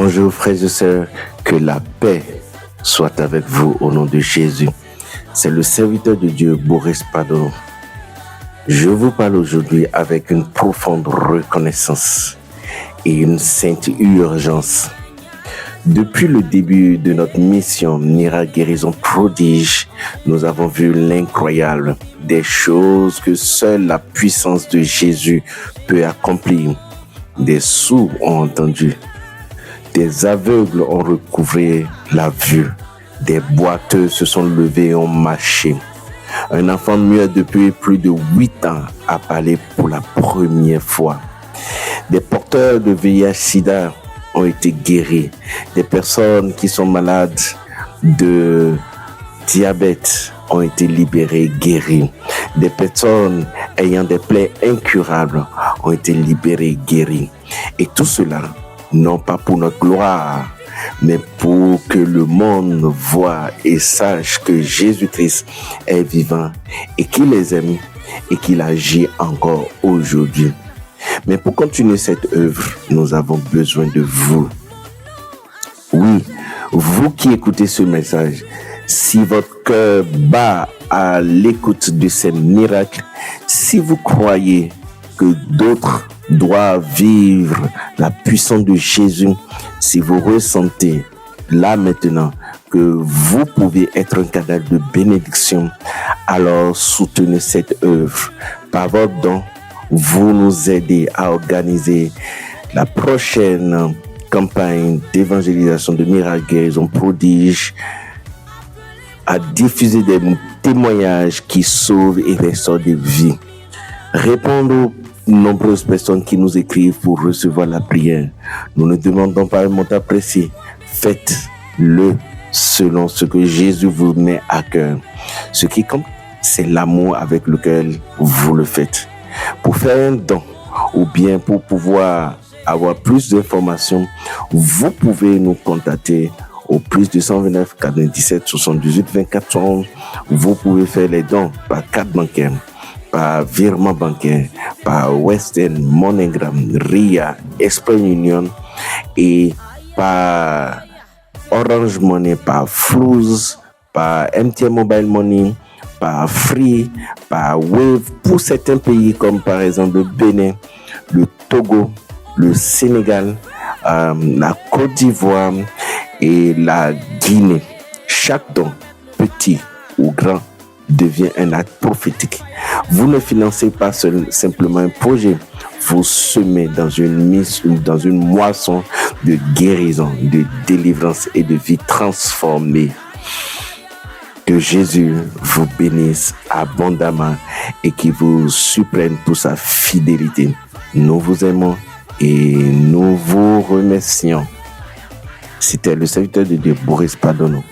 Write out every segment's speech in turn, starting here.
Bonjour frères et sœurs, que la paix soit avec vous au nom de Jésus. C'est le serviteur de Dieu, Boris Padon. Je vous parle aujourd'hui avec une profonde reconnaissance et une sainte urgence. Depuis le début de notre mission Miracle, Guérison, Prodige, nous avons vu l'incroyable, des choses que seule la puissance de Jésus peut accomplir. Des sourds ont entendu, des aveugles ont recouvré la vue, des boiteux se sont levés et ont marché. Un enfant muet depuis plus de 8 ans a parlé pour la première fois. Des porteurs de VIH/SIDA ont été guéris. Des personnes qui sont malades de diabète ont été libérées, guéries. Des personnes ayant des plaies incurables ont été libérées, guéries. Et tout cela, non pas pour notre gloire, mais pour que le monde voie et sache que Jésus-Christ est vivant et qu'il les aime et qu'il agit encore aujourd'hui. Mais pour continuer cette œuvre, nous avons besoin de vous. Oui, vous qui écoutez ce message, si votre cœur bat à l'écoute de ces miracles, si vous croyez que d'autres doivent vivre la puissance de Jésus, si vous ressentez là maintenant que vous pouvez être un canal de bénédiction, alors soutenez cette œuvre par votre don. Vous nous aidez à organiser la prochaine campagne d'évangélisation de Miracle, Guérison, Prodige, à diffuser des témoignages qui sauvent et restaurent des vies. Répondre aux nombreuses personnes qui nous écrivent pour recevoir la prière. Nous ne demandons pas un montant précis. Faites-le selon ce que Jésus vous met à cœur. Ce qui compte, c'est l'amour avec lequel vous le faites. Pour faire un don ou bien pour pouvoir avoir plus d'informations, vous pouvez nous contacter au plus 229 97 78 24 71. Vous pouvez faire les dons par carte bancaire, par virement bancaire, par Western, MoneyGram, RIA, Express Union et par Orange Money, par Flouz, par MTN Mobile Money, par Free, par Wave pour certains pays comme par exemple le Bénin, le Togo, le Sénégal, la Côte d'Ivoire et la Guinée. Chaque don, petit ou grand, devient un acte prophétique. Vous ne financez pas simplement un projet, vous semez dans une moisson de guérison, de délivrance et de vie transformée. Que Jésus vous bénisse abondamment et qu'il vous surprenne pour sa fidélité. Nous vous aimons et nous vous remercions. C'était le serviteur de Dieu, Boris Padon.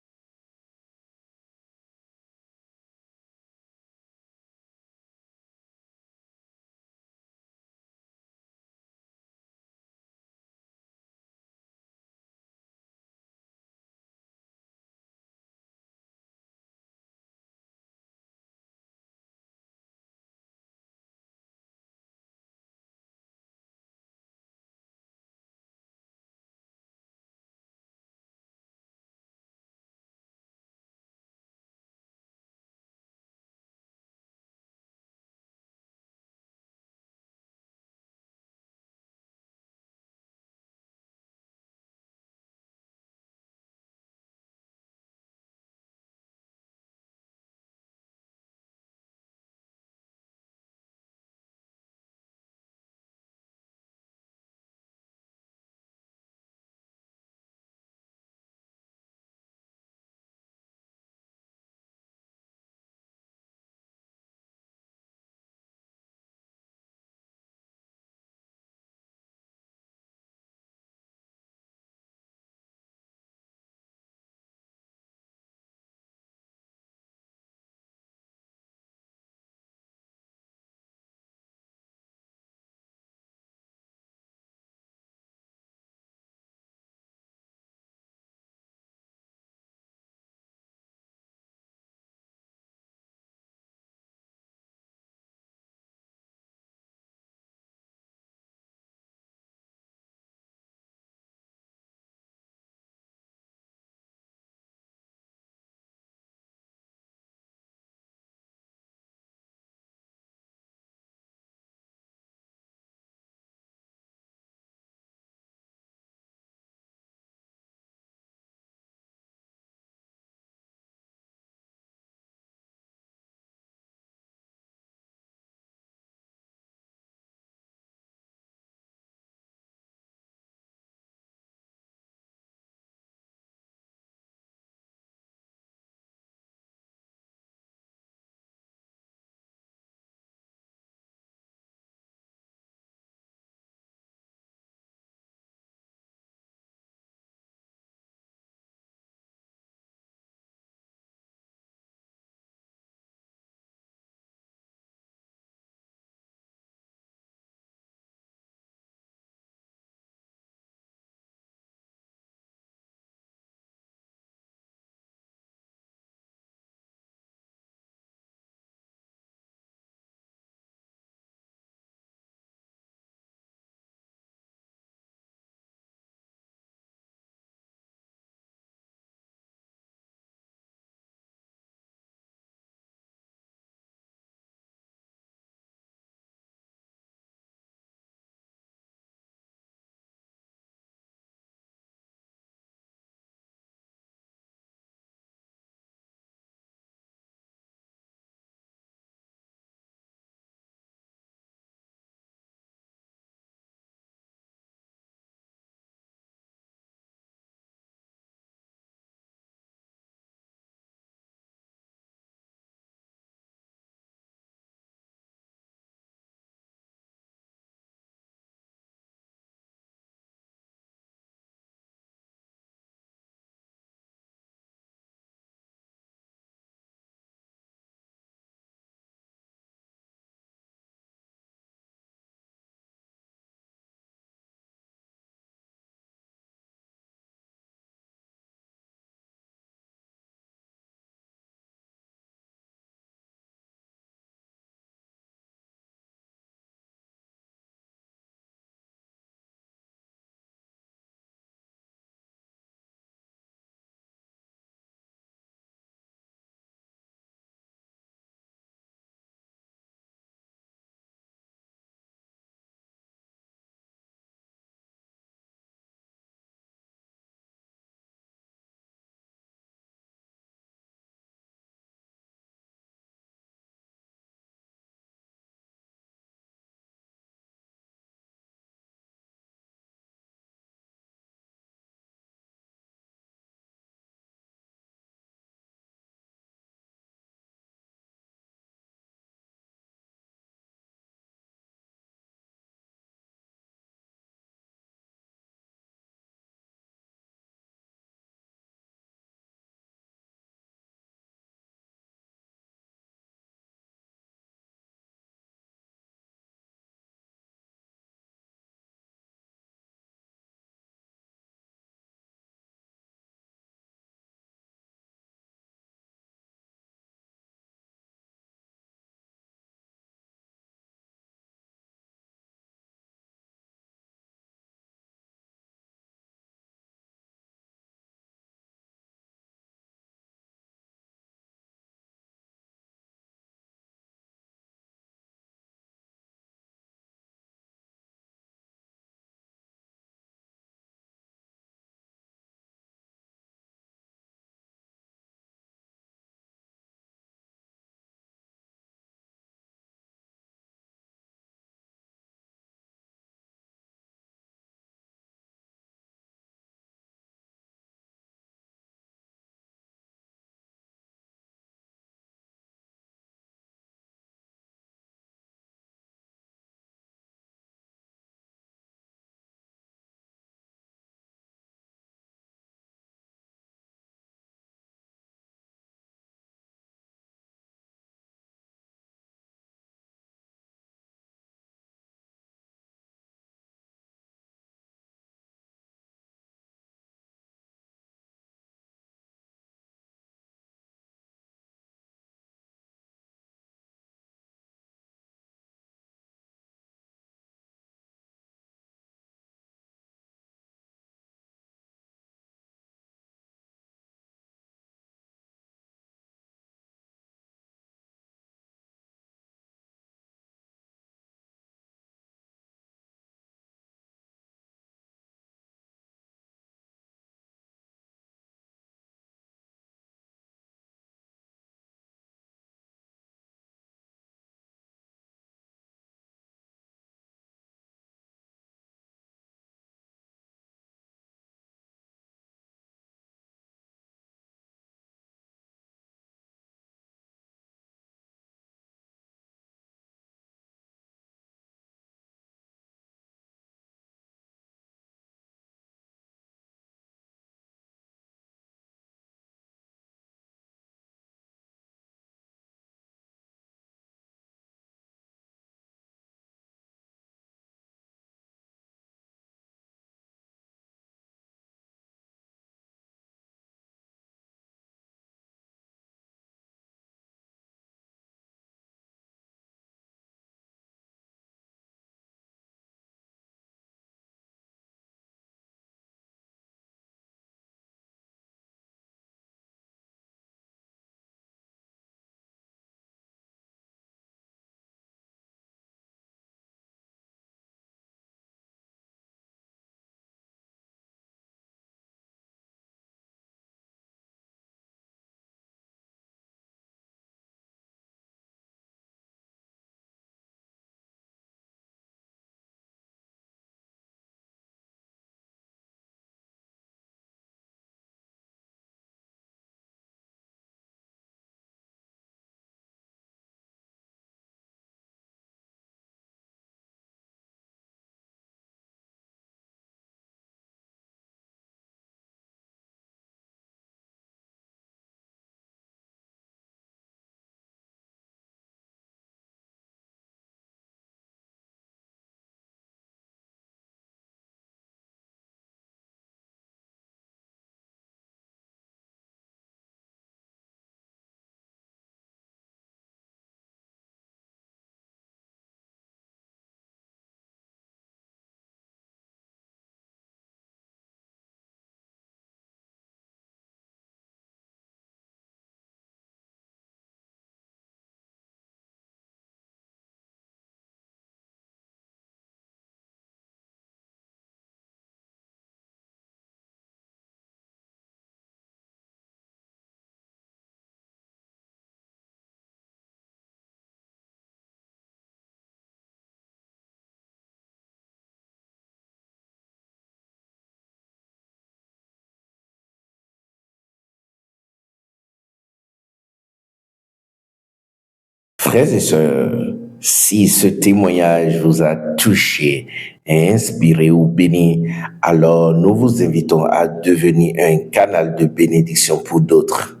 Frères et sœurs, si ce témoignage vous a touché, inspiré ou béni, alors nous vous invitons à devenir un canal de bénédiction pour d'autres.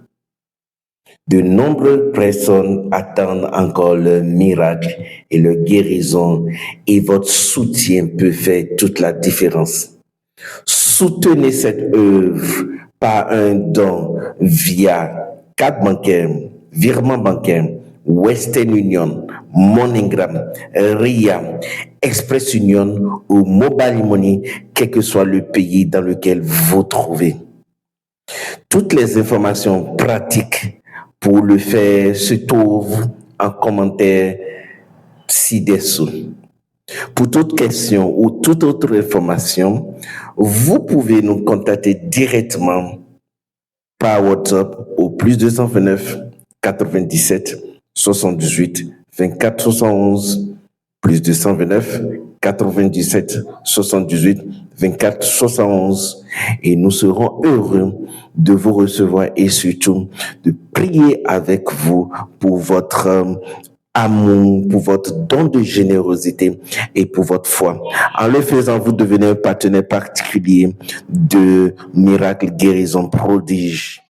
De nombreuses personnes attendent encore le miracle et le guérison, et votre soutien peut faire toute la différence. Soutenez cette œuvre par un don via carte bancaire, virement bancaire, Western Union, MoneyGram, RIA, Express Union ou Mobile Money, quel que soit le pays dans lequel vous trouvez. Toutes les informations pratiques pour le faire se trouvent en commentaire ci-dessous. Pour toute question ou toute autre information, vous pouvez nous contacter directement par WhatsApp au plus 229 97 78 24 71 plus 229 97 78 24 71 et nous serons heureux de vous recevoir et surtout de prier avec vous pour votre amour, pour votre don de générosité et pour votre foi. En le faisant, vous devenez un partenaire particulier de Miracle Guérison Prodige.